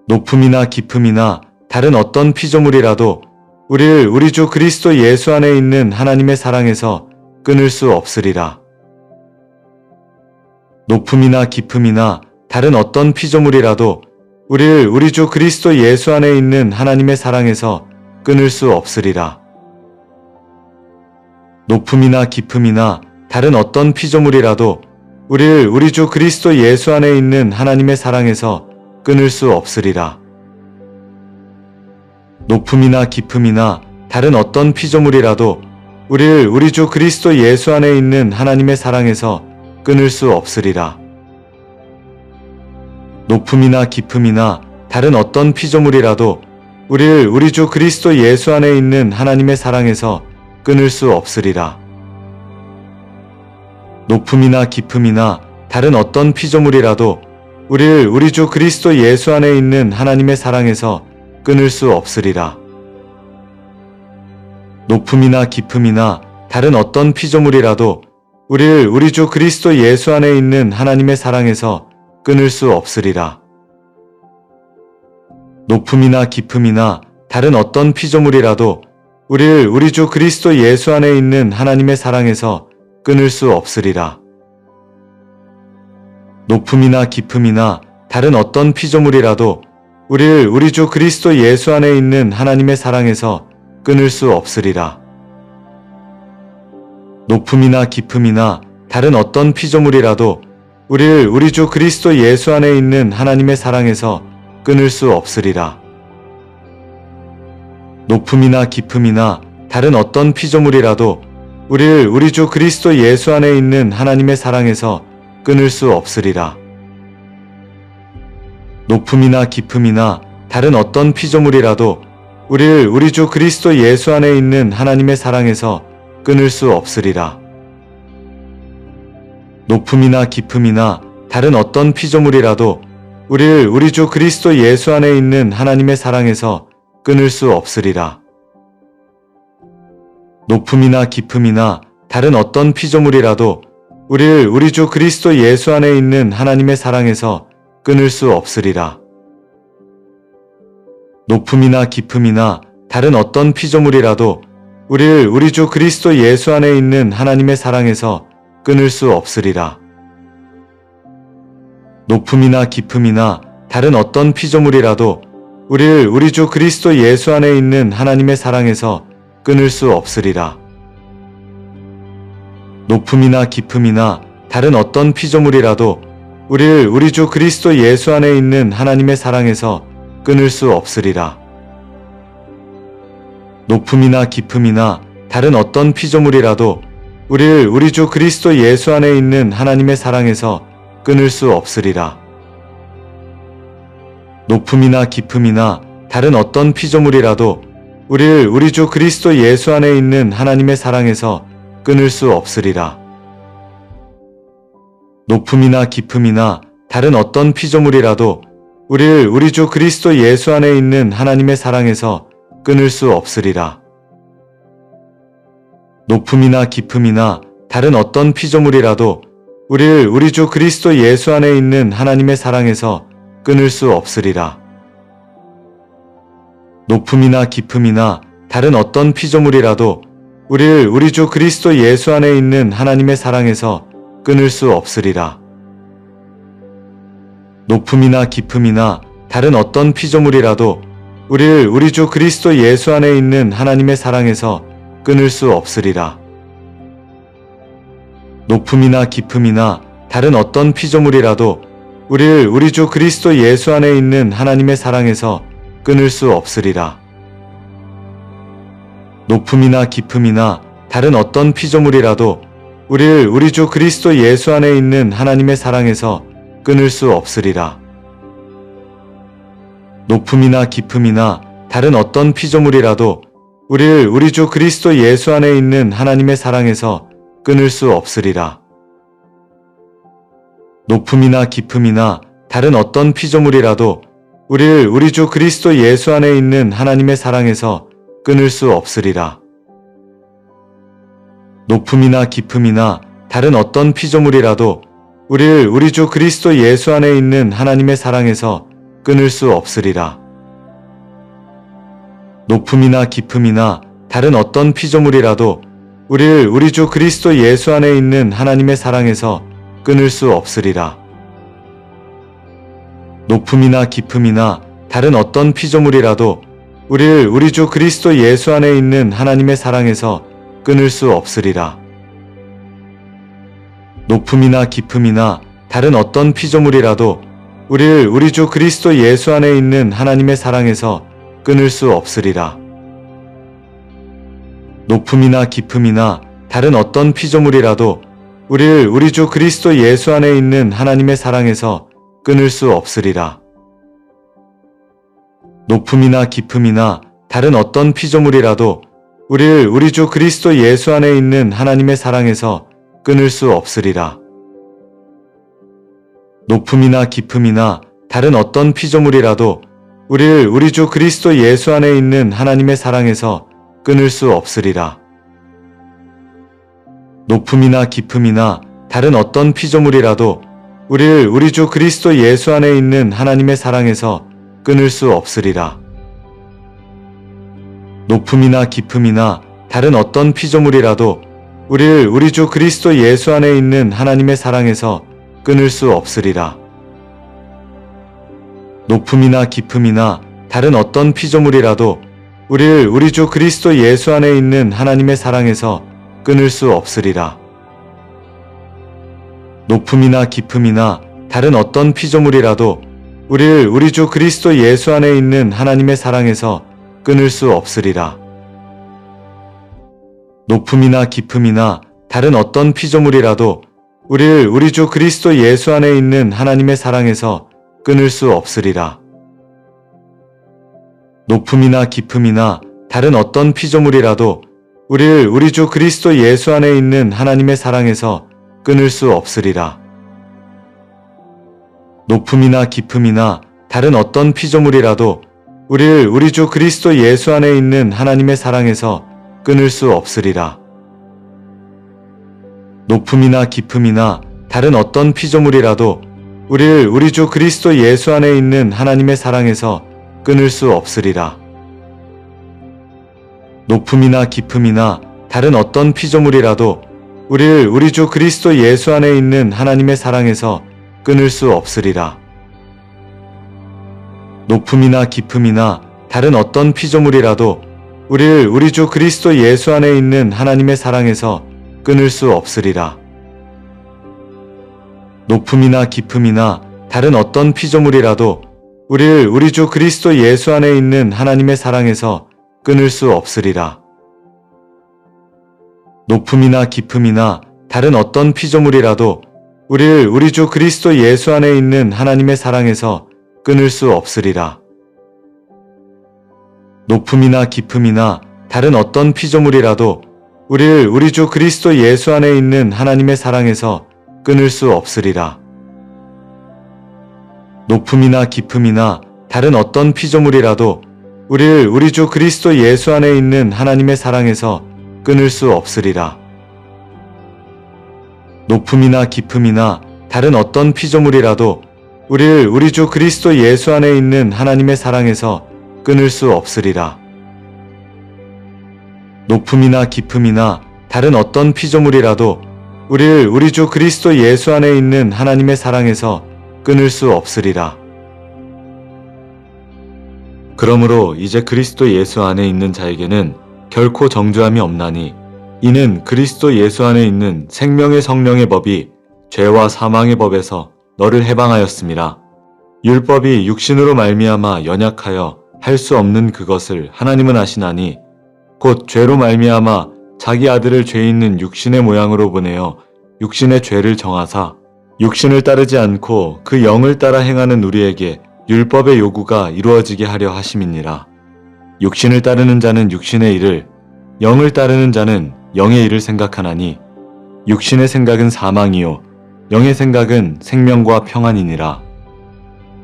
높음이나 깊음이나 다른 어떤 피조물이라도 우리를 우리 주 그리스도 예수 안에 있는 하나님의 사랑에서 끊을 수 없으리라. 높음이나 깊음이나 다른 어떤 피조물이라도 우리를 우리 주 그리스도 예수 안에 있는 하나님의 사랑에서 끊을 수 없으리라. 높음이나 깊음이나 다른 어떤 피조물이라도 우리를 우리 주 그리스도 예수 안에 있는 하나님의 사랑에서 끊을 수 없으리라. 높음이나 깊음이나 다른 어떤 피조물이라도 우리를 우리 주 그리스도 예수 안에 있는 하나님의 사랑에서 끊을 수 없으리라. 높음이나 깊음이나 다른 어떤 피조물이라도 우리를 우리 주 그리스도 예수 안에 있는 하나님의 사랑에서 끊을 수 없으리라. 높음이나 깊음이나 다른 어떤 피조물이라도 우리를 우리 주 그리스도 예수 안에 있는 하나님의 사랑에서 끊을 수 없으리라. 높음이나 깊음이나 다른 어떤 피조물이라도 우리를 우리 주 그리스도 예수 안에 있는 하나님의 사랑에서 끊을 수 없으리라. 높음이나 깊음이나 다른 어떤 피조물이라도 우리를 우리 주 그리스도 예수 안에 있는 하나님의 사랑에서 끊을 수 없으리라. 높음이나 깊음이나 다른 어떤 피조물이라도 우리를 우리 주 그리스도 예수 안에 있는 하나님의 사랑에서 끊을 수 없으리라. 높음이나 깊음이나 다른 어떤 피조물이라도 우리를 우리 주 그리스도 예수 안에 있는 하나님의 사랑에서 끊을 수 없으리라. 높음이나 깊음이나 다른 어떤 피조물이라도 우리를 우리 주 그리스도 예수 안에 있는 하나님의 사랑에서 끊을 수 없으리라. 높음이나 깊음이나 다른 어떤 피조물이라도 우리를 우리 주 그리스도 예수 안에 있는 하나님의 사랑에서 끊을 수 없으리라. 높음이나 깊음이나 다른 어떤 피조물이라도 우리를 우리 주 그리스도 예수 안에 있는 하나님의 사랑에서 끊을 수 없으리라. 높음이나 깊음이나 다른 어떤 피조물이라도 우리를 우리 주 그리스도 예수 안에 있는 하나님의 사랑에서 끊을 수 없으리라. 높음이나 깊음이나 다른 어떤 피조물이라도 우리를 우리 주 그리스도 예수 안에 있는 하나님의 사랑에서 끊을 수 없으리라. 높음이나 깊음이나 다른 어떤 피조물이라도 우리를 우리 주 그리스도 예수 안에 있는 하나님의 사랑에서 끊을 수 없으리라. 높음이나 깊음이나 다른 어떤 피조물이라도 우리를 우리 주 그리스도 예수 안에 있는 하나님의 사랑에서 끊을 수 없으리라. 높음이나 깊음이나 다른 어떤 피조물이라도 우리를 우리 주 그리스도 예수 안에 있는 하나님의 사랑에서 끊을 수 없으리라. 높음이나 깊음이나 다른 어떤 피조물이라도 우리를 우리 주 그리스도 예수 안에 있는 하나님의 사랑에서 끊을 수 없으리라. 높음이나 깊음이나 다른 어떤 피조물이라도 우리를 우리 주 그리스도 예수 안에 있는 하나님의 사랑에서 끊을 수 없으리라. 높음이나 깊음이나 다른 어떤 피조물이라도 우리를 우리 주 그리스도 예수 안에 있는 하나님의 사랑에서 끊을 수 없으리라. 높음이나 깊음이나 다른 어떤 피조물이라도 우리를 우리 주 그리스도 예수 안에 있는 하나님의 사랑에서 끊을 수 없으리라. 높음이나 깊음이나 다른 어떤 피조물이라도 우리를 우리 주 그리스도 예수 안에 있는 하나님의 사랑에서 끊을 수 없으리라. 높음이나 깊음이나 다른 어떤 피조물이라도 우리를 우리 주 그리스도 예수 안에 있는 하나님의 사랑에서 끊을 수 없으리라. 높음이나 깊음이나 다른 어떤 피조물이라도 우리를 우리 주 그리스도 예수 안에 있는 하나님의 사랑에서 끊을 수 없으리라. 높음이나 깊음이나 다른 어떤 피조물이라도 우리를 우리 주 그리스도 예수 안에 있는 하나님의 사랑에서 끊을 수 없으리라. 높음이나 깊음이나 다른 어떤 피조물이라도 우리를 우리 주 그리스도 예수 안에 있는 하나님의 사랑에서 끊을 수 없으리라. 높음이나 깊음이나 다른 어떤 피조물이라도 우리를 우리 주 그리스도 예수 안에 있는 하나님의 사랑에서 끊을 수 없으리라. 높음이나 깊음이나 다른 어떤 피조물이라도 우리를 우리 주 그리스도 예수 안에 있는 하나님의 사랑에서 끊을 수 없으리라. 높음이나 깊음이나 다른 어떤 피조물이라도 우리를 우리 주 그리스도 예수 안에 있는 하나님의 사랑에서 끊을 수 없으리라. 높음이나 깊음이나 다른 어떤 피조물이라도 우리를 우리 주 그리스도 예수 안에 있는 하나님의 사랑에서 끊을 수 없으리라. 높음이나 깊음이나 다른 어떤 피조물이라도 우리를 우리 주 그리스도 예수 안에 있는 하나님의 사랑에서 끊을 수 없으리라. 높음이나 깊음이나 다른 어떤 피조물이라도 우리를 우리 주 그리스도 예수 안에 있는 하나님의 사랑에서 끊을 수 없으리라. 높음이나 깊음이나 다른 어떤 피조물이라도 우리를 우리 주 그리스도 예수 안에 있는 하나님의 사랑에서 끊을 수 없으리라. 높음이나 깊음이나 다른 어떤 피조물이라도 우리를 우리 주 그리스도 예수 안에 있는 하나님의 사랑에서 끊을 수 없으리라. 높음이나 깊음이나 다른 어떤 피조물이라도 우리를 우리 주 그리스도 예수 안에 있는 하나님의 사랑에서 끊을 수 없으리라. 높음이나 깊음이나 다른 어떤 피조물이라도 우리를 우리 주 그리스도 예수 안에 있는 하나님의 사랑에서 끊을 수 없으리라. 높음이나 깊음이나 다른 어떤 피조물이라도 우리를 우리 주 그리스도 예수 안에 있는 하나님의 사랑에서 끊을 수 없으리라. 높음이나 깊음이나 다른 어떤 피조물이라도 우리를 우리 주 그리스도 예수 안에 있는 하나님의 사랑에서 끊을 수 없으리라. 높음이나 깊음이나 다른 어떤 피조물이라도 우리를 우리 주 그리스도 예수 안에 있는 하나님의 사랑에서 끊을 수 없으리라. 높음이나 깊음이나 다른 어떤 피조물이라도 우리를 우리 주 그리스도 예수 안에 있는 하나님의 사랑에서 끊을 수 없으리라. 높음이나 깊음이나 다른 어떤 피조물이라도 우리를 우리 주 그리스도 예수 안에 있는 하나님의 사랑에서 끊을 수 없으리라. 높음이나 깊음이나 다른 어떤 피조물이라도 우리를 우리 주 그리스도 예수 안에 있는 하나님의 사랑에서 끊을 수 없으리라. 높음이나 깊음이나 다른 어떤 피조물이라도 우리를 우리 주 그리스도 예수 안에 있는 하나님의 사랑에서 끊을 수 없으리라. 높음이나 깊음이나 다른 어떤 피조물이라도 우리를 우리 주 그리스도 예수 안에 있는 하나님의 사랑에서 끊을 수 없으리라. 높음이나 깊음이나 다른 어떤 피조물이라도 우리를 우리 주 그리스도 예수 안에 있는 하나님의 사랑에서 끊을 수 없으리라. 높음이나 깊음이나 다른 어떤 피조물이라도 우리를 우리 주 그리스도 예수 안에 있는 하나님의 사랑에서 끊을 수 없으리라. 높음이나 깊음이나 다른 어떤 피조물이라도 우리를 우리 주 그리스도 예수 안에 있는 하나님의 사랑에서 끊을 수 없으리라. 높음이나 깊음이나 다른 어떤 피조물이라도 우리를 우리 주 그리스도 예수 안에 있는 하나님의 사랑에서 끊을 수 없으리라. 높음이나 깊음이나 다른 어떤 피조물이라도 우리를 우리 주 그리스도 예수 안에 있는 하나님의 사랑에서 끊을 수 없으리라. 그러므로 이제 그리스도 예수 안에 있는 자에게는 결코 정죄함이 없나니 이는 그리스도 예수 안에 있는 생명의 성령의 법이 죄와 사망의 법에서 너를 해방하였음이라. 율법이 육신으로 말미암아 연약하여 할 수 없는 그것을 하나님은 하시나니 곧 죄로 말미암아 자기 아들을 죄 있는 육신의 모양으로 보내어 육신의 죄를 정하사 육신을 따르지 않고 그 영을 따라 행하는 우리에게 율법의 요구가 이루어지게 하려 하심이니라. 육신을 따르는 자는 육신의 일을, 영을 따르는 자는 영의 일을 생각하나니 육신의 생각은 사망이요 영의 생각은 생명과 평안이니라.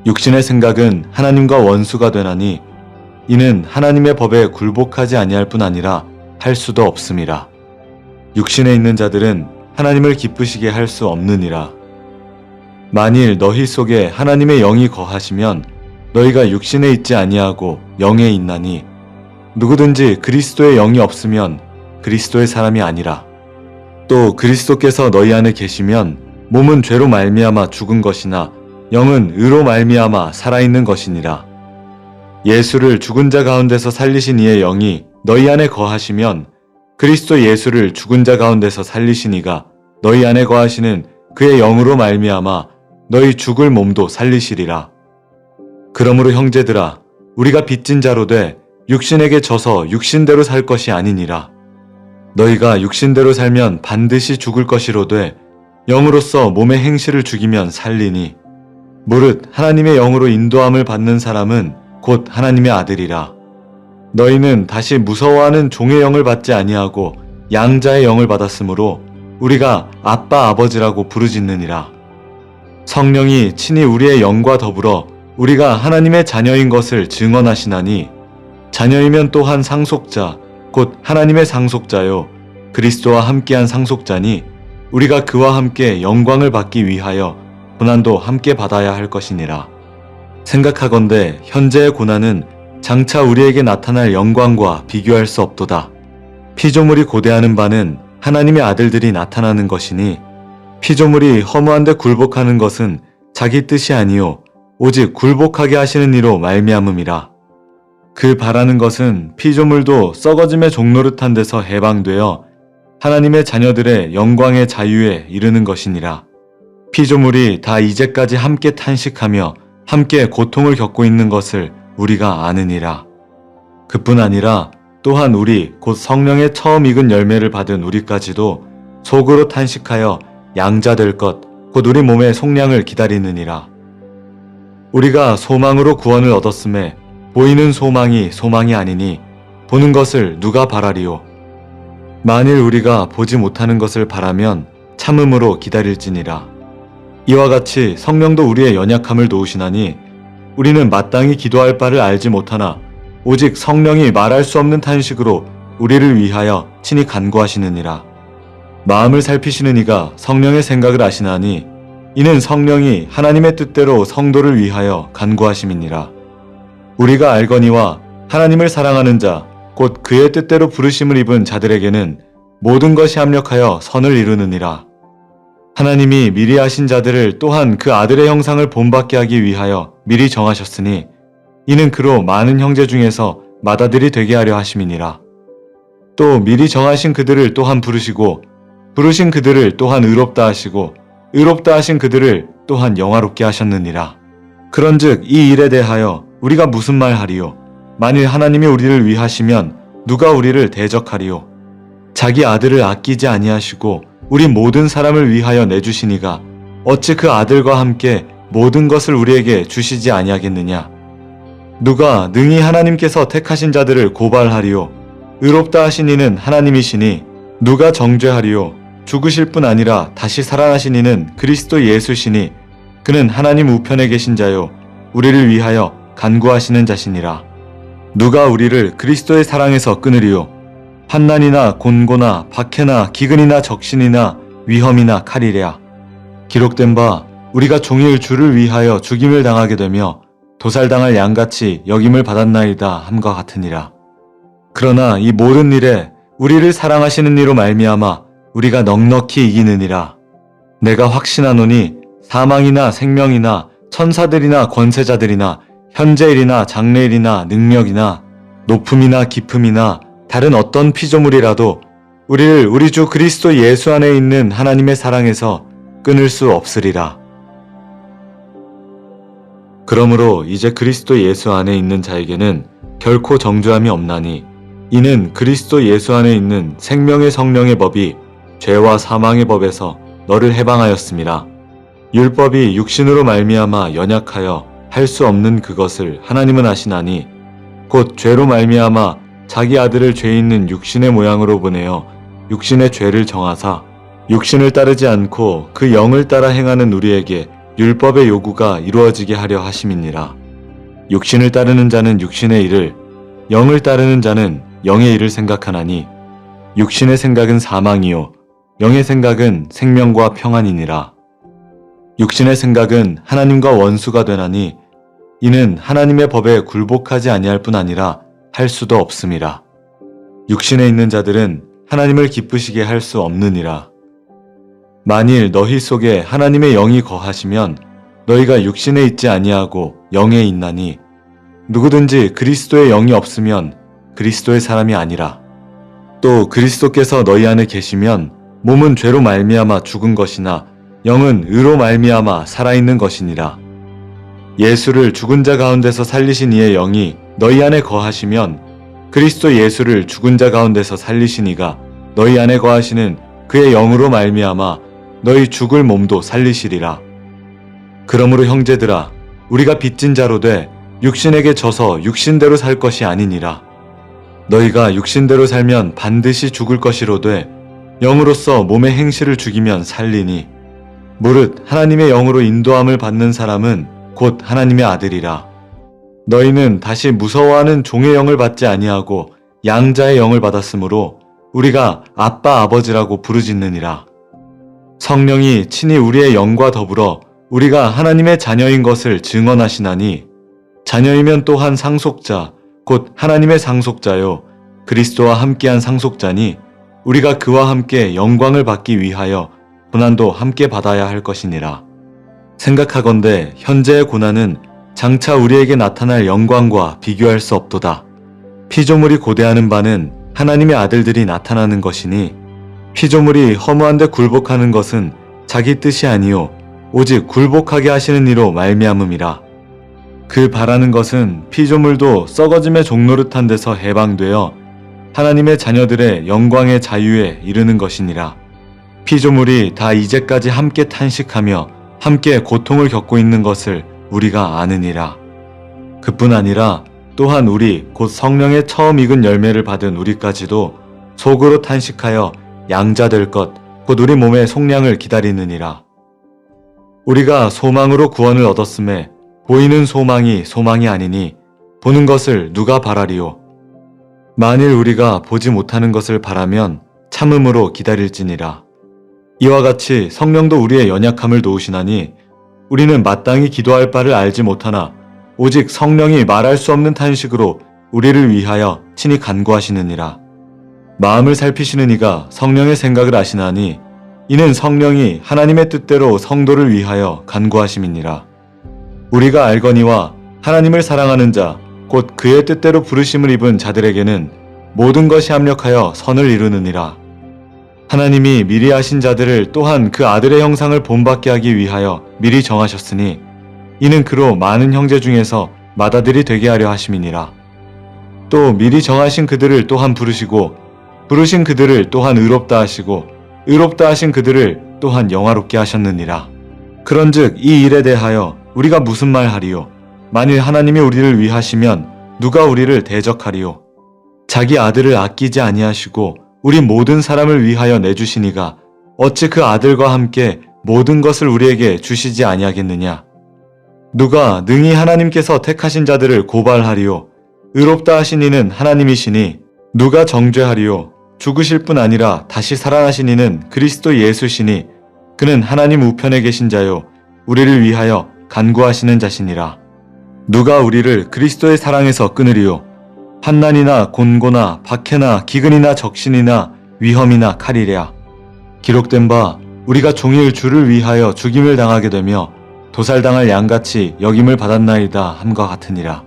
육신의 생각은 하나님과 원수가 되나니 이는 하나님의 법에 굴복하지 아니할 뿐 아니라 할 수도 없음이라. 육신에 있는 자들은 하나님을 기쁘시게 할 수 없느니라. 만일 너희 속에 하나님의 영이 거하시면 너희가 육신에 있지 아니하고 영에 있나니 누구든지 그리스도의 영이 없으면 그리스도의 사람이 아니라. 또 그리스도께서 너희 안에 계시면 몸은 죄로 말미암아 죽은 것이나 영은 의로 말미암아 살아있는 것이니라. 예수를 죽은 자 가운데서 살리신 이의 영이 너희 안에 거하시면 그리스도 예수를 죽은 자 가운데서 살리신 이가 너희 안에 거하시는 그의 영으로 말미암아 너희 죽을 몸도 살리시리라. 그러므로 형제들아, 우리가 빚진 자로 돼 육신에게 져서 육신대로 살 것이 아니니라. 너희가 육신대로 살면 반드시 죽을 것이로되 영으로서 몸의 행실을 죽이면 살리니 무릇 하나님의 영으로 인도함을 받는 사람은 곧 하나님의 아들이라. 너희는 다시 무서워하는 종의 영을 받지 아니하고 양자의 영을 받았으므로 우리가 아빠 아버지라고 부르짖느니라. 성령이 친히 우리의 영과 더불어 우리가 하나님의 자녀인 것을 증언하시나니 자녀이면 또한 상속자 곧 하나님의 상속자요 그리스도와 함께한 상속자니 우리가 그와 함께 영광을 받기 위하여 고난도 함께 받아야 할 것이니라. 생각하건대 현재의 고난은 장차 우리에게 나타날 영광과 비교할 수 없도다. 피조물이 고대하는 바는 하나님의 아들들이 나타나는 것이니 피조물이 허무한데 굴복하는 것은 자기 뜻이 아니요 오직 굴복하게 하시는 이로 말미암음이라. 그 바라는 것은 피조물도 썩어짐의 종노릇한 데서 해방되어 하나님의 자녀들의 영광의 자유에 이르는 것이니라. 피조물이 다 이제까지 함께 탄식하며 함께 고통을 겪고 있는 것을 우리가 아느니라. 그뿐 아니라 또한 우리 곧 성령의 처음 익은 열매를 받은 우리까지도 속으로 탄식하여 양자될 것 곧 우리 몸의 속량을 기다리느니라. 우리가 소망으로 구원을 얻었음에 보이는 소망이 소망이 아니니 보는 것을 누가 바라리요. 만일 우리가 보지 못하는 것을 바라면 참음으로 기다릴지니라. 이와 같이 성령도 우리의 연약함을 도우시나니 우리는 마땅히 기도할 바를 알지 못하나 오직 성령이 말할 수 없는 탄식으로 우리를 위하여 친히 간구하시느니라. 마음을 살피시는 이가 성령의 생각을 아시나니 이는 성령이 하나님의 뜻대로 성도를 위하여 간구하심이니라. 우리가 알거니와 하나님을 사랑하는 자 곧 그의 뜻대로 부르심을 입은 자들에게는 모든 것이 합력하여 선을 이루느니라. 하나님이 미리 하신 자들을 또한 그 아들의 형상을 본받게 하기 위하여 미리 정하셨으니 이는 그로 많은 형제 중에서 맏아들이 되게 하려 하심이니라. 또 미리 정하신 그들을 또한 부르시고 부르신 그들을 또한 의롭다 하시고 의롭다 하신 그들을 또한 영화롭게 하셨느니라. 그런즉 이 일에 대하여 우리가 무슨 말 하리요? 만일 하나님이 우리를 위하시면 누가 우리를 대적하리요? 자기 아들을 아끼지 아니하시고 우리 모든 사람을 위하여 내주시니가 어찌 그 아들과 함께 모든 것을 우리에게 주시지 아니하겠느냐? 누가 능히 하나님께서 택하신 자들을 고발하리요? 의롭다 하신 이는 하나님이시니 누가 정죄하리요? 죽으실 뿐 아니라 다시 살아나신 이는 그리스도 예수시니 그는 하나님 우편에 계신 자요 우리를 위하여 간구하시는 자시니라. 누가 우리를 그리스도의 사랑에서 끊으리요? 환난이나 곤고나 박해나 기근이나 적신이나 위험이나 칼이랴. 기록된 바 우리가 종일 주를 위하여 죽임을 당하게 되며 도살당할 양같이 여김을 받았나이다 함과 같으니라. 그러나 이 모든 일에 우리를 사랑하시는 이로 말미암아 우리가 넉넉히 이기느니라. 내가 확신하노니 사망이나 생명이나 천사들이나 권세자들이나 현재일이나 장래일이나 능력이나 높음이나 깊음이나 다른 어떤 피조물이라도 우리를 우리 주 그리스도 예수 안에 있는 하나님의 사랑에서 끊을 수 없으리라. 그러므로 이제 그리스도 예수 안에 있는 자에게는 결코 정죄함이 없나니 이는 그리스도 예수 안에 있는 생명의 성령의 법이 죄와 사망의 법에서 너를 해방하였음이라. 율법이 육신으로 말미암아 연약하여 할 수 없는 그것을 하나님은 하시나니 곧 죄로 말미암아 자기 아들을 죄 있는 육신의 모양으로 보내어 육신의 죄를 정하사 육신을 따르지 않고 그 영을 따라 행하는 우리에게 율법의 요구가 이루어지게 하려 하심이니라. 육신을 따르는 자는 육신의 일을 영을 따르는 자는 영의 일을 생각하나니 육신의 생각은 사망이요 영의 생각은 생명과 평안이니라. 육신의 생각은 하나님과 원수가 되나니 이는 하나님의 법에 굴복하지 아니할 뿐 아니라 할 수도 없음이라. 육신에 있는 자들은 하나님을 기쁘시게 할 수 없느니라. 만일 너희 속에 하나님의 영이 거하시면 너희가 육신에 있지 아니하고 영에 있나니 누구든지 그리스도의 영이 없으면 그리스도의 사람이 아니라. 또 그리스도께서 너희 안에 계시면 몸은 죄로 말미암아 죽은 것이나 영은 의로 말미암아 살아있는 것이니라. 예수를 죽은 자 가운데서 살리신 이의 영이 너희 안에 거하시면 그리스도 예수를 죽은 자 가운데서 살리신 이가 너희 안에 거하시는 그의 영으로 말미암아 너희 죽을 몸도 살리시리라. 그러므로 형제들아, 우리가 빚진 자로 돼 육신에게 져서 육신대로 살 것이 아니니라. 너희가 육신대로 살면 반드시 죽을 것이로되 영으로서 몸의 행실을 죽이면 살리니 무릇 하나님의 영으로 인도함을 받는 사람은 곧 하나님의 아들이라. 너희는 다시 무서워하는 종의 영을 받지 아니하고 양자의 영을 받았으므로 우리가 아빠 아버지라고 부르짖느니라. 성령이 친히 우리의 영과 더불어 우리가 하나님의 자녀인 것을 증언하시나니 자녀이면 또한 상속자 곧 하나님의 상속자요 그리스도와 함께한 상속자니 우리가 그와 함께 영광을 받기 위하여 고난도 함께 받아야 할 것이니라. 생각하건대 현재의 고난은 장차 우리에게 나타날 영광과 비교할 수 없도다. 피조물이 고대하는 바는 하나님의 아들들이 나타나는 것이니 피조물이 허무한데 굴복하는 것은 자기 뜻이 아니요 오직 굴복하게 하시는 이로 말미암음이라. 그 바라는 것은 피조물도 썩어짐의 종노릇한 데서 해방되어 하나님의 자녀들의 영광의 자유에 이르는 것이니라. 피조물이 다 이제까지 함께 탄식하며 함께 고통을 겪고 있는 것을 우리가 아느니라. 그뿐 아니라 또한 우리 곧 성령의 처음 익은 열매를 받은 우리까지도 속으로 탄식하여 양자 될 것 곧 우리 몸의 속량을 기다리느니라. 우리가 소망으로 구원을 얻었음에 보이는 소망이 소망이 아니니 보는 것을 누가 바라리요. 만일 우리가 보지 못하는 것을 바라면 참음으로 기다릴지니라. 이와 같이 성령도 우리의 연약함을 도우시나니 우리는 마땅히 기도할 바를 알지 못하나 오직 성령이 말할 수 없는 탄식으로 우리를 위하여 친히 간구하시느니라. 마음을 살피시는 이가 성령의 생각을 아시나니 이는 성령이 하나님의 뜻대로 성도를 위하여 간구하심이니라. 우리가 알거니와 하나님을 사랑하는 자 곧 그의 뜻대로 부르심을 입은 자들에게는 모든 것이 합력하여 선을 이루느니라. 하나님이 미리 하신 자들을 또한 그 아들의 형상을 본받게 하기 위하여 미리 정하셨으니 이는 그로 많은 형제 중에서 맏아들이 되게 하려 하심이니라. 또 미리 정하신 그들을 또한 부르시고 부르신 그들을 또한 의롭다 하시고 의롭다 하신 그들을 또한 영화롭게 하셨느니라. 그런즉 이 일에 대하여 우리가 무슨 말 하리요? 만일 하나님이 우리를 위하시면 누가 우리를 대적하리요? 자기 아들을 아끼지 아니하시고 우리 모든 사람을 위하여 내주시니가 어찌 그 아들과 함께 모든 것을 우리에게 주시지 아니하겠느냐? 누가 능히 하나님께서 택하신 자들을 고발하리요? 의롭다 하신 이는 하나님이시니 누가 정죄하리요? 죽으실 뿐 아니라 다시 살아나신 이는 그리스도 예수시니 그는 하나님 우편에 계신 자요 우리를 위하여 간구하시는 자시니라. 누가 우리를 그리스도의 사랑에서 끊으리요? 환난이나 곤고나 박해나 기근이나 적신이나 위험이나 칼이랴. 기록된 바 우리가 종일 주를 위하여 죽임을 당하게 되며 도살당할 양같이 여김을 받았나이다 함과 같으니라.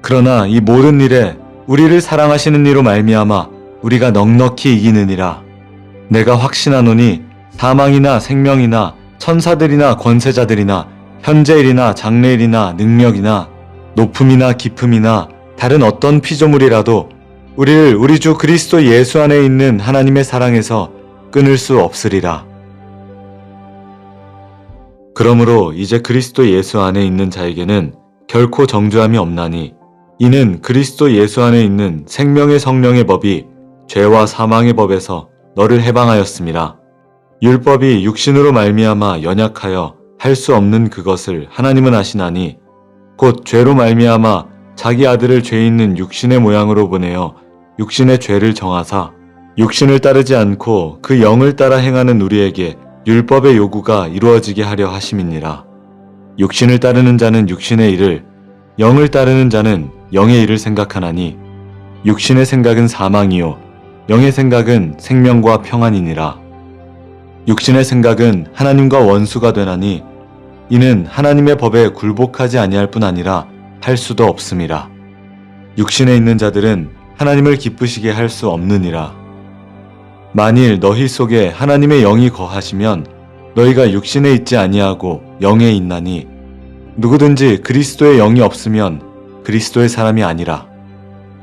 그러나 이 모든 일에 우리를 사랑하시는 이로 말미암아 우리가 넉넉히 이기느니라. 내가 확신하노니 사망이나 생명이나 천사들이나 권세자들이나 현재일이나 장래일이나 능력이나 높음이나 깊음이나 다른 어떤 피조물이라도 우리를 우리 주 그리스도 예수 안에 있는 하나님의 사랑에서 끊을 수 없으리라. 그러므로 이제 그리스도 예수 안에 있는 자에게는 결코 정죄함이 없나니 이는 그리스도 예수 안에 있는 생명의 성령의 법이 죄와 사망의 법에서 너를 해방하였음이라. 율법이 육신으로 말미암아 연약하여 할 수 없는 그것을 하나님은 아시나니 곧 죄로 말미암아 자기 아들을 죄 있는 육신의 모양으로 보내어 육신의 죄를 정하사 육신을 따르지 않고 그 영을 따라 행하는 우리에게 율법의 요구가 이루어지게 하려 하심이니라. 육신을 따르는 자는 육신의 일을 영을 따르는 자는 영의 일을 생각하나니 육신의 생각은 사망이요 영의 생각은 생명과 평안이니라. 육신의 생각은 하나님과 원수가 되나니 이는 하나님의 법에 굴복하지 아니할 뿐 아니라 할 수도 없음이라. 육신에 있는 자들은 하나님을 기쁘시게 할 수 없느니라. 만일 너희 속에 하나님의 영이 거하시면 너희가 육신에 있지 아니하고 영에 있나니 누구든지 그리스도의 영이 없으면 그리스도의 사람이 아니라.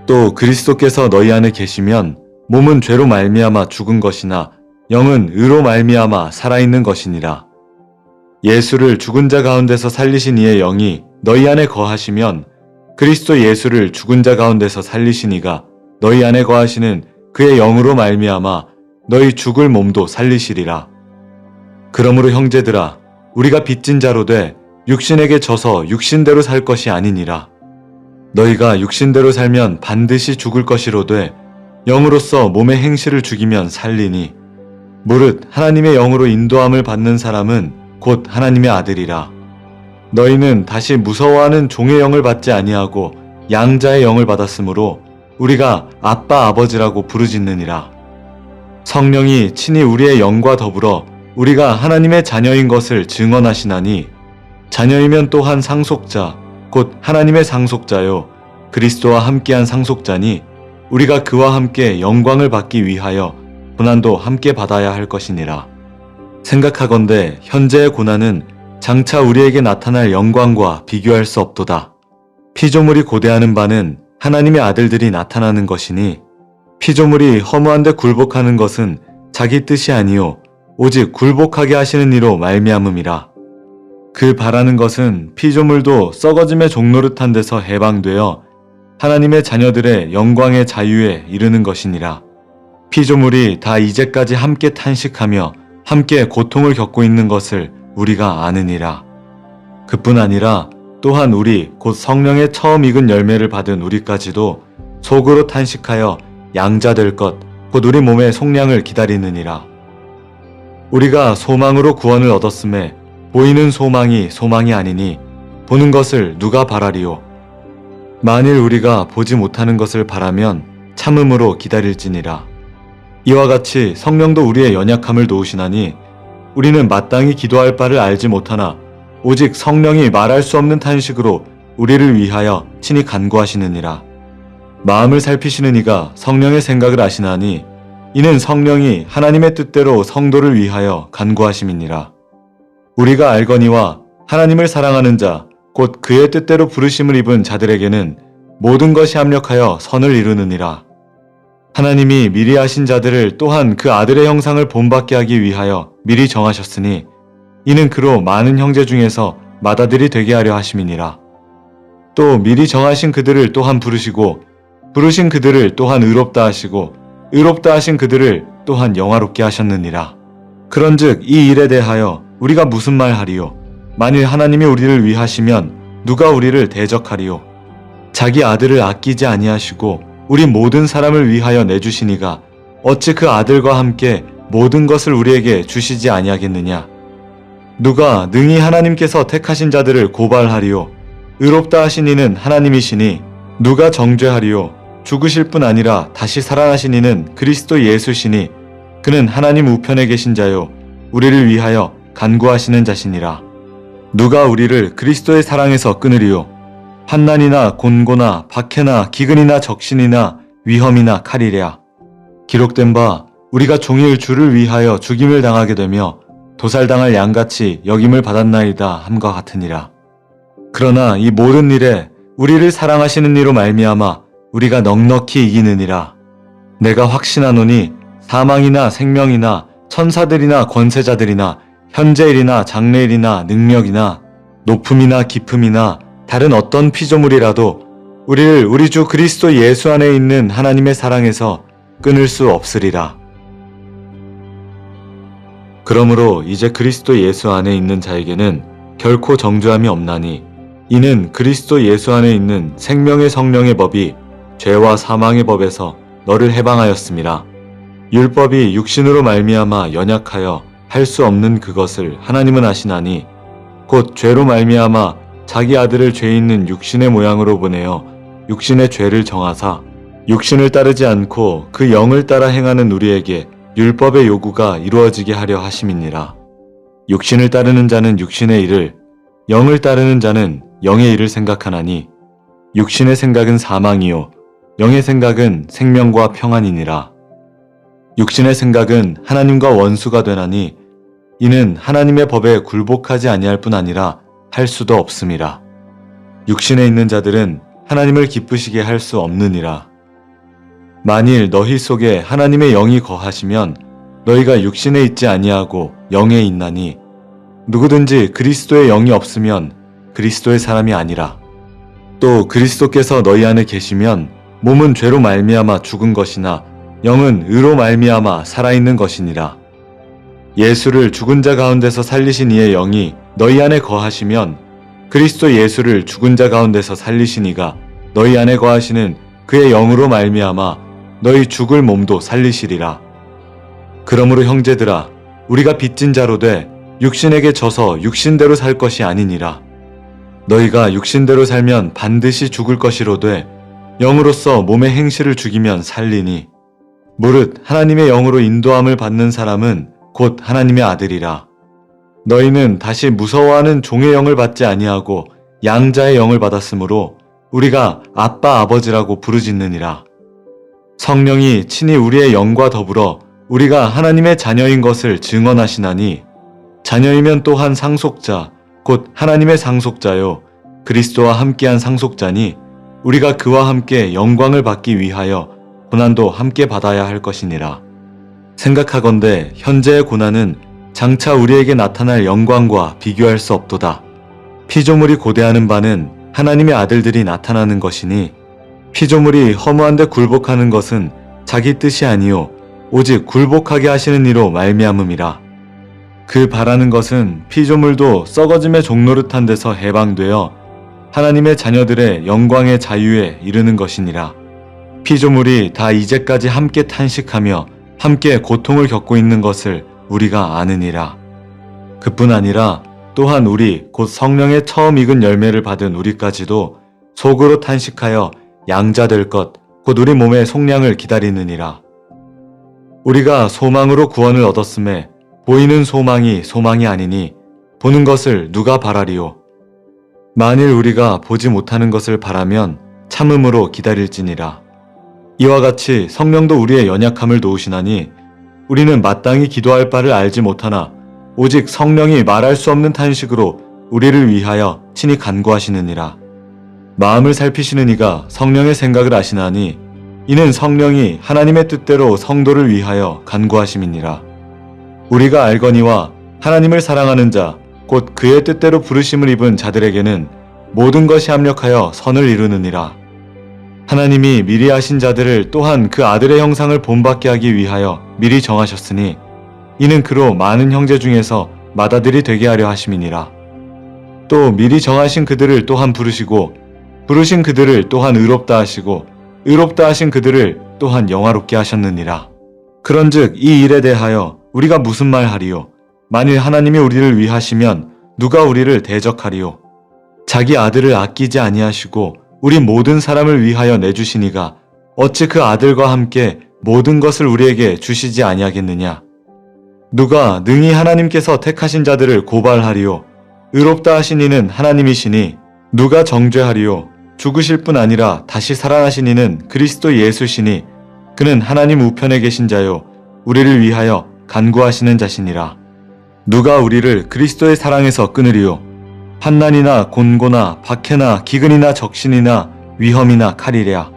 또 그리스도께서 너희 안에 계시면 몸은 죄로 말미암아 죽은 것이나 영은 의로 말미암아 살아있는 것이니라. 예수를 죽은 자 가운데서 살리신 이의 영이 너희 안에 거하시면 그리스도 예수를 죽은 자 가운데서 살리신 이가 너희 안에 거하시는 그의 영으로 말미암아 너희 죽을 몸도 살리시리라. 그러므로 형제들아, 우리가 빚진 자로 돼 육신에게 져서 육신대로 살 것이 아니니라. 너희가 육신대로 살면 반드시 죽을 것이로되 영으로서 몸의 행실을 죽이면 살리니 무릇 하나님의 영으로 인도함을 받는 사람은 곧 하나님의 아들이라. 너희는 다시 무서워하는 종의 영을 받지 아니하고 양자의 영을 받았으므로 우리가 아빠 아버지라고 부르짖느니라. 성령이 친히 우리의 영과 더불어 우리가 하나님의 자녀인 것을 증언하시나니 자녀이면 또한 상속자 곧 하나님의 상속자요 그리스도와 함께한 상속자니 우리가 그와 함께 영광을 받기 위하여 고난도 함께 받아야 할 것이니라. 생각하건대 현재의 고난은 장차 우리에게 나타날 영광과 비교할 수 없도다. 피조물이 고대하는 바는 하나님의 아들들이 나타나는 것이니 피조물이 허무한 데 굴복하는 것은 자기 뜻이 아니요 오직 굴복하게 하시는 이로 말미암음이라. 그 바라는 것은 피조물도 썩어짐의 종노릇한 데서 해방되어 하나님의 자녀들의 영광의 자유에 이르는 것이니라. 피조물이 다 이제까지 함께 탄식하며 함께 고통을 겪고 있는 것을 우리가 아느니라. 그뿐 아니라 또한 우리 곧 성령의 처음 익은 열매를 받은 우리까지도 속으로 탄식하여 양자될 것 곧 우리 몸의 속량을 기다리느니라. 우리가 소망으로 구원을 얻었음에 보이는 소망이 소망이 아니니 보는 것을 누가 바라리요. 만일 우리가 보지 못하는 것을 바라면 참음으로 기다릴지니라. 이와 같이 성령도 우리의 연약함을 도우시나니 우리는 마땅히 기도할 바를 알지 못하나 오직 성령이 말할 수 없는 탄식으로 우리를 위하여 친히 간구하시느니라. 마음을 살피시는 이가 성령의 생각을 아시나니 이는 성령이 하나님의 뜻대로 성도를 위하여 간구하심이니라. 우리가 알거니와 하나님을 사랑하는 자 곧 그의 뜻대로 부르심을 입은 자들에게는 모든 것이 합력하여 선을 이루느니라. 하나님이 미리 하신 자들을 또한 그 아들의 형상을 본받게 하기 위하여 미리 정하셨으니 이는 그로 많은 형제 중에서 맏아들이 되게 하려 하심이니라. 또 미리 정하신 그들을 또한 부르시고 부르신 그들을 또한 의롭다 하시고 의롭다 하신 그들을 또한 영화롭게 하셨느니라. 그런즉 이 일에 대하여 우리가 무슨 말 하리요? 만일 하나님이 우리를 위하시면 누가 우리를 대적하리요? 자기 아들을 아끼지 아니하시고 우리 모든 사람을 위하여 내주시니가 어찌 그 아들과 함께 모든 것을 우리에게 주시지 아니하겠느냐? 누가 능히 하나님께서 택하신 자들을 고발하리요? 의롭다 하신 이는 하나님이시니 누가 정죄하리요? 죽으실 뿐 아니라 다시 살아나신 이는 그리스도 예수시니 그는 하나님 우편에 계신 자요 우리를 위하여 간구하시는 자시니라. 누가 우리를 그리스도의 사랑에서 끊으리요? 환난이나 곤고나 박해나 기근이나 적신이나 위험이나 칼이랴. 기록된 바 우리가 종일 주를 위하여 죽임을 당하게 되며 도살당할 양같이 여김을 받았나이다 함과 같으니라. 그러나 이 모든 일에 우리를 사랑하시는 이로 말미암아 우리가 넉넉히 이기느니라. 내가 확신하노니 사망이나 생명이나 천사들이나 권세자들이나 현재일이나 장래일이나 능력이나 높음이나 깊음이나 다른 어떤 피조물이라도 우리를 우리 주 그리스도 예수 안에 있는 하나님의 사랑에서 끊을 수 없으리라. 그러므로 이제 그리스도 예수 안에 있는 자에게는 결코 정죄함이 없나니 이는 그리스도 예수 안에 있는 생명의 성령의 법이 죄와 사망의 법에서 너를 해방하였음이라. 율법이 육신으로 말미암아 연약하여 할 수 없는 그것을 하나님은 아시나니 곧 죄로 말미암아 자기 아들을 죄 있는 육신의 모양으로 보내어 육신의 죄를 정하사 육신을 따르지 않고 그 영을 따라 행하는 우리에게 율법의 요구가 이루어지게 하려 하심이니라. 육신을 따르는 자는 육신의 일을, 영을 따르는 자는 영의 일을 생각하나니 육신의 생각은 사망이요 영의 생각은 생명과 평안이니라. 육신의 생각은 하나님과 원수가 되나니 이는 하나님의 법에 굴복하지 아니할 뿐 아니라 할 수도 없음이라. 육신에 있는 자들은 하나님을 기쁘시게 할 수 없느니라. 만일 너희 속에 하나님의 영이 거하시면 너희가 육신에 있지 아니하고 영에 있나니 누구든지 그리스도의 영이 없으면 그리스도의 사람이 아니라. 또 그리스도께서 너희 안에 계시면 몸은 죄로 말미암아 죽은 것이나 영은 의로 말미암아 살아있는 것이니라. 예수를 죽은 자 가운데서 살리신 이의 영이 너희 안에 거하시면 그리스도 예수를 죽은 자 가운데서 살리신 이가 너희 안에 거하시는 그의 영으로 말미암아 너희 죽을 몸도 살리시리라. 그러므로 형제들아, 우리가 빚진 자로 돼 육신에게 져서 육신대로 살 것이 아니니라. 너희가 육신대로 살면 반드시 죽을 것이로되 영으로서 몸의 행실을 죽이면 살리니 무릇 하나님의 영으로 인도함을 받는 사람은 곧 하나님의 아들이라. 너희는 다시 무서워하는 종의 영을 받지 아니하고 양자의 영을 받았으므로 우리가 아빠 아버지라고 부르짖느니라. 성령이 친히 우리의 영과 더불어 우리가 하나님의 자녀인 것을 증언하시나니 자녀이면 또한 상속자 곧 하나님의 상속자요 그리스도와 함께한 상속자니 우리가 그와 함께 영광을 받기 위하여 고난도 함께 받아야 할 것이니라. 생각하건대 현재의 고난은 장차 우리에게 나타날 영광과 비교할 수 없도다. 피조물이 고대하는 바는 하나님의 아들들이 나타나는 것이니 피조물이 허무한데 굴복하는 것은 자기 뜻이 아니요 오직 굴복하게 하시는 이로 말미암음이라. 그 바라는 것은 피조물도 썩어짐의 종노릇한 데서 해방되어 하나님의 자녀들의 영광의 자유에 이르는 것이니라. 피조물이 다 이제까지 함께 탄식하며 함께 고통을 겪고 있는 것을 우리가 아느니라. 그뿐 아니라 또한 우리 곧 성령의 처음 익은 열매를 받은 우리까지도 속으로 탄식하여 양자 될 것 곧 우리 몸의 속량을 기다리느니라. 우리가 소망으로 구원을 얻었음에 보이는 소망이 소망이 아니니 보는 것을 누가 바라리요. 만일 우리가 보지 못하는 것을 바라면 참음으로 기다릴지니라. 이와 같이 성령도 우리의 연약함을 도우시나니 우리는 마땅히 기도할 바를 알지 못하나 오직 성령이 말할 수 없는 탄식으로 우리를 위하여 친히 간구하시느니라. 마음을 살피시는 이가 성령의 생각을 아시나니 이는 성령이 하나님의 뜻대로 성도를 위하여 간구하심이니라. 우리가 알거니와 하나님을 사랑하는 자 곧 그의 뜻대로 부르심을 입은 자들에게는 모든 것이 합력하여 선을 이루느니라. 하나님이 미리 하신 자들을 또한 그 아들의 형상을 본받게 하기 위하여 미리 정하셨으니 이는 그로 많은 형제 중에서 맏아들이 되게 하려 하심이니라. 또 미리 정하신 그들을 또한 부르시고 부르신 그들을 또한 의롭다 하시고 의롭다 하신 그들을 또한 영화롭게 하셨느니라. 그런즉 이 일에 대하여 우리가 무슨 말 하리요? 만일 하나님이 우리를 위하시면 누가 우리를 대적하리요? 자기 아들을 아끼지 아니하시고 우리 모든 사람을 위하여 내주시니가 어찌 그 아들과 함께 모든 것을 우리에게 주시지 아니하겠느냐? 누가 능히 하나님께서 택하신 자들을 고발하리요? 의롭다 하신 이는 하나님이시니 누가 정죄하리요? 죽으실 뿐 아니라 다시 살아나신 이는 그리스도 예수시니 그는 하나님 우편에 계신 자요 우리를 위하여 간구하시는 자시니라. 누가 우리를 그리스도의 사랑에서 끊으리요? 환난이나 곤고나 박해나 기근이나 적신이나 위험이나 칼이랴.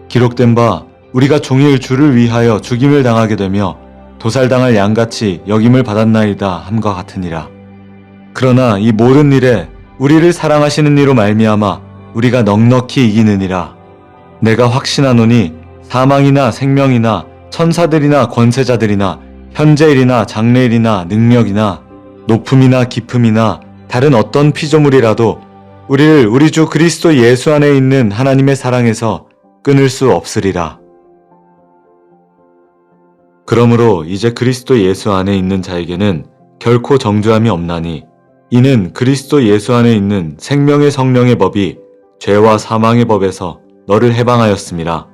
기록된 바 우리가 종일 주를 위하여 죽임을 당하게 되며 도살당할 양같이 여김을 받았나이다 함과 같으니라. 그러나 이 모든 일에 우리를 사랑하시는 이로 말미암아 우리가 넉넉히 이기느니라. 내가 확신하노니 사망이나 생명이나 천사들이나 권세자들이나 현재일이나 장래일이나 능력이나 높음이나 깊음이나 다른 어떤 피조물이라도 우리를 우리 주 그리스도 예수 안에 있는 하나님의 사랑에서 끊을 수 없으리라. 그러므로 이제 그리스도 예수 안에 있는 자에게는 결코 정죄함이 없나니 이는 그리스도 예수 안에 있는 생명의 성령의 법이 죄와 사망의 법에서 너를 해방하였음이라.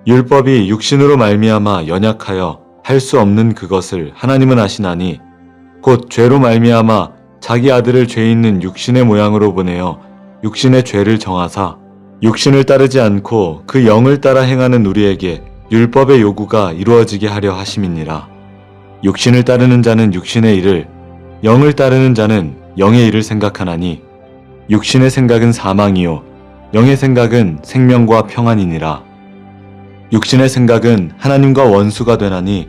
율법이 육신으로 말미암아 연약하여 할 수 없는 그것을 하나님은 아시나니 곧 죄로 말미암아 자기 아들을 죄 있는 육신의 모양으로 보내어 육신의 죄를 정하사 육신을 따르지 않고 그 영을 따라 행하는 우리에게 율법의 요구가 이루어지게 하려 하심이니라. 육신을 따르는 자는 육신의 일을, 영을 따르는 자는 영의 일을 생각하나니 육신의 생각은 사망이요 영의 생각은 생명과 평안이니라. 육신의 생각은 하나님과 원수가 되나니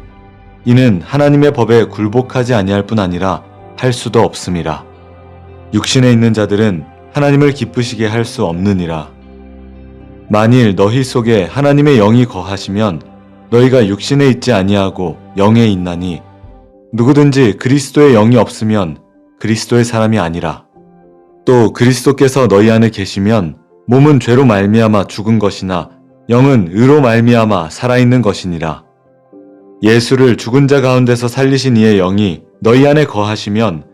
이는 하나님의 법에 굴복하지 아니할 뿐 아니라 할 수도 없음이라. 육신에 있는 자들은 하나님을 기쁘시게 할 수 없느니라. 만일 너희 속에 하나님의 영이 거하시면 너희가 육신에 있지 아니하고 영에 있나니 누구든지 그리스도의 영이 없으면 그리스도의 사람이 아니라. 또 그리스도께서 너희 안에 계시면 몸은 죄로 말미암아 죽은 것이나 영은 의로 말미암아 살아있는 것이니라. 예수를 죽은 자 가운데서 살리신 이의 영이 너희 안에 거하시면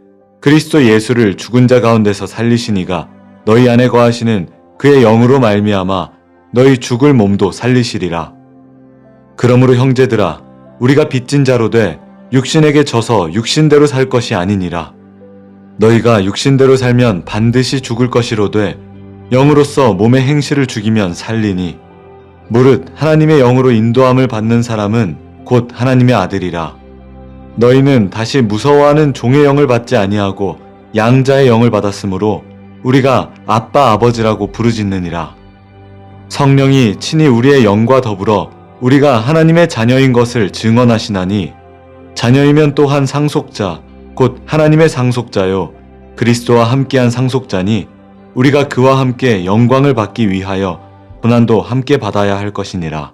그리스도 예수를 죽은 자 가운데서 살리신 이가 너희 안에 거하시는 그의 영으로 말미암아 너희 죽을 몸도 살리시리라. 그러므로 형제들아, 우리가 빚진 자로 돼 육신에게 져서 육신대로 살 것이 아니니라. 너희가 육신대로 살면 반드시 죽을 것이로되 영으로서 몸의 행실을 죽이면 살리니 무릇 하나님의 영으로 인도함을 받는 사람은 곧 하나님의 아들이라. 너희는 다시 무서워하는 종의 영을 받지 아니하고 양자의 영을 받았으므로 우리가 아빠 아버지라고 부르짖느니라. 성령이 친히 우리의 영과 더불어 우리가 하나님의 자녀인 것을 증언하시나니 자녀이면 또한 상속자 곧 하나님의 상속자요 그리스도와 함께한 상속자니 우리가 그와 함께 영광을 받기 위하여 고난도 함께 받아야 할 것이니라.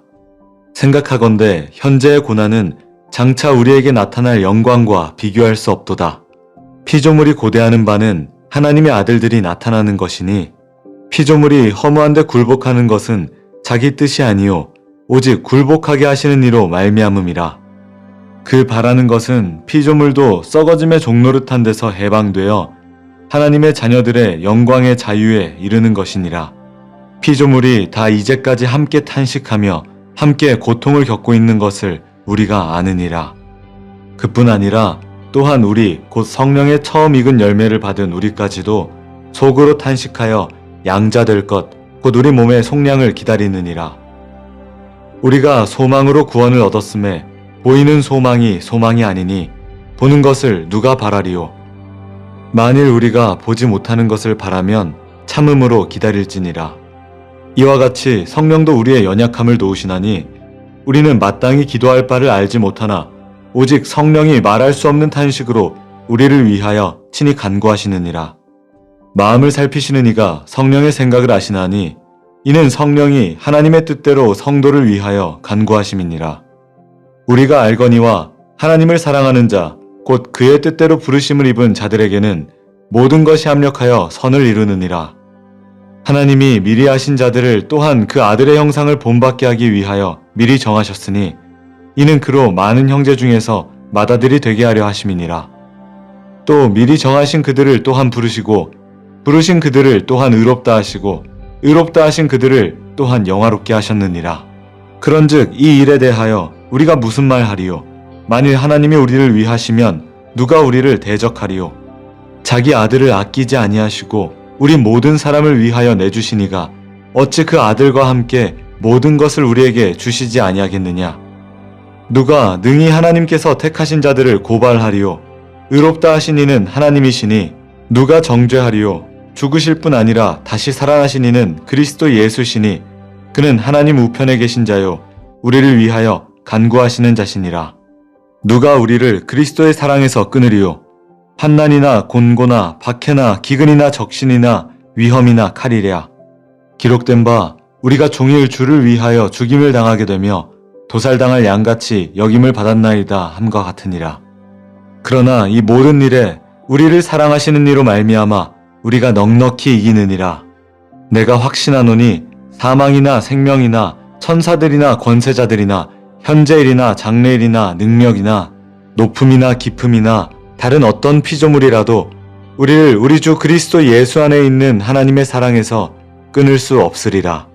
생각하건대 현재의 고난은 장차 우리에게 나타날 영광과 비교할 수 없도다. 피조물이 고대하는 바는 하나님의 아들들이 나타나는 것이니 피조물이 허무한데 굴복하는 것은 자기 뜻이 아니요 오직 굴복하게 하시는 이로 말미암음이라. 그 바라는 것은 피조물도 썩어짐의 종노릇한 데서 해방되어 하나님의 자녀들의 영광의 자유에 이르는 것이니라. 피조물이 다 이제까지 함께 탄식하며 함께 고통을 겪고 있는 것을 우리가 아느니라. 그뿐 아니라 또한 우리 곧 성령의 처음 익은 열매를 받은 우리까지도 속으로 탄식하여 양자 될 것 곧 우리 몸의 속량을 기다리느니라. 우리가 소망으로 구원을 얻었음에 보이는 소망이 소망이 아니니 보는 것을 누가 바라리요. 만일 우리가 보지 못하는 것을 바라면 참음으로 기다릴지니라. 이와 같이 성령도 우리의 연약함을 도우시나니 우리는 마땅히 기도할 바를 알지 못하나 오직 성령이 말할 수 없는 탄식으로 우리를 위하여 친히 간구하시느니라. 마음을 살피시는 이가 성령의 생각을 아시나니 이는 성령이 하나님의 뜻대로 성도를 위하여 간구하심이니라. 우리가 알거니와 하나님을 사랑하는 자 곧 그의 뜻대로 부르심을 입은 자들에게는 모든 것이 합력하여 선을 이루느니라. 하나님이 미리 하신 자들을 또한 그 아들의 형상을 본받게 하기 위하여 미리 정하셨으니 이는 그로 많은 형제 중에서 맏아들이 되게 하려 하심이니라. 또 미리 정하신 그들을 또한 부르시고 부르신 그들을 또한 의롭다 하시고 의롭다 하신 그들을 또한 영화롭게 하셨느니라. 그런즉 이 일에 대하여 우리가 무슨 말 하리요? 만일 하나님이 우리를 위하시면 누가 우리를 대적하리요? 자기 아들을 아끼지 아니하시고 우리 모든 사람을 위하여 내주시니가 어찌 그 아들과 함께 모든 것을 우리에게 주시지 아니하겠느냐? 누가 능히 하나님께서 택하신 자들을 고발하리요? 의롭다 하신 이는 하나님이시니 누가 정죄하리요? 죽으실 뿐 아니라 다시 살아나신 이는 그리스도 예수시니 그는 하나님 우편에 계신 자요 우리를 위하여 간구하시는 자시니라. 누가 우리를 그리스도의 사랑에서 끊으리요? 환난이나 곤고나 박해나 기근이나 적신이나 위험이나 칼이랴. 기록된 바 우리가 종일 주를 위하여 죽임을 당하게 되며 도살당할 양같이 여김을 받았나이다 함과 같으니라. 그러나 이 모든 일에 우리를 사랑하시는 이로 말미암아 우리가 넉넉히 이기느니라. 내가 확신하노니 사망이나 생명이나 천사들이나 권세자들이나 현재일이나 장래일이나 능력이나 높음이나 깊음이나 다른 어떤 피조물이라도 우리를 우리 주 그리스도 예수 안에 있는 하나님의 사랑에서 끊을 수 없으리라.